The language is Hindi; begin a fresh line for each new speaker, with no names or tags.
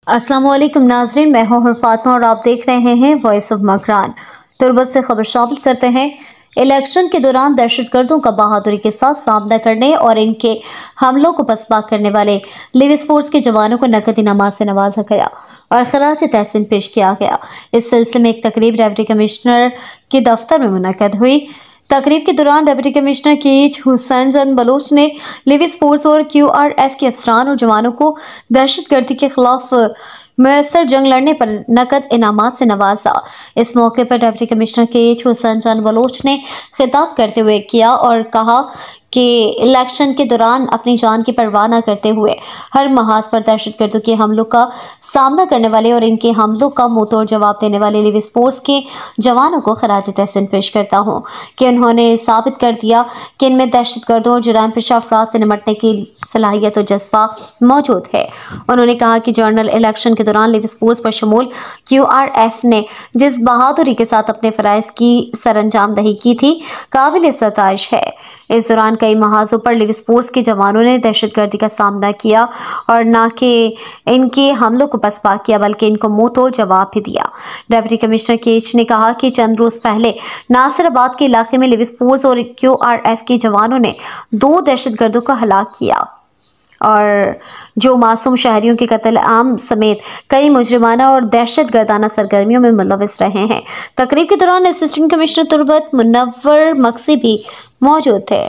अस्सलाम वालेकुम नाज़रीन, मैं हूं फातिमा और आप देख रहे हैं वॉइस ऑफ मकरान। तुर्बत से खबर शामिल करते हैं। इलेक्शन के दौरान दहशतगर्दों का बहादुरी के साथ सामना करने और इनके हमलों को पसपा करने वाले लिविस फोर्स के जवानों को नकद इनामात से नवाजा गया और खराज तहसीन पेश किया गया। इस सिलसिले में एक तकरीब डिप्टी कमिश्नर के दफ्तर में मुनक्कद हुई। तकरीब के दौरान डिप्टी कमिश्नर केएच हुसैन जन बलोच ने लिविस फोर्स और QRF के अफसरान और जवानों को दहशतगर्दी के खिलाफ मुयस्सर जंग लड़ने पर नकद इनामात से नवाजा। इस मौके पर डिप्टी कमिश्नर केएच हुसैन जन बलोच ने खिताब करते हुए किया और कहा कि इलेक्शन के दौरान अपनी जान की परवाह न करते हुए हर महाज पर दहशतगर्दों के हमलों का सामना करने वाले और इनके हमलों का मुंहतोड़ जवाब देने वाले लिविस फोर्स के जवानों को खराज तहसीन पेश करता हूं कि उन्होंने साबित कर दिया कि इनमें दहशतगर्दों और जुराम पेशा अफराद से निपटने की सलाहियत और जज्बा मौजूद है। उन्होंने कहा कि जनरल इलेक्शन के दौरान लिविस फोर्स पर शमूल QRF ने जिस बहादुरी के साथ अपने फ़राइज़ की सरअंजामदही की थी, काबिल सताइश है। इस दौरान कई महाजों पर लिविस फोर्स के जवानों ने दहशतगर्दी का सामना किया और न कि इनके हमलों को पसपा किया बल्कि इनको मुंह तोड़ जवाब भी दिया। डिप्टी कमिश्नर केएच ने कहा कि चंद रोज पहले नासिराबाद के इलाके में लिविस फोर्स और QRF के जवानों ने 2 दहशतगर्दों को हलाक किया और जो मासूम शहरियों के कत्ल आम समेत कई मुजरिमाना और दहशतगर्दाना सरगर्मियों में मुलविस रहे हैं। तकरीब के दौरान असिस्टेंट कमिश्नर तुर्बत मुनव्वर मक्सी भी मौजूद थे।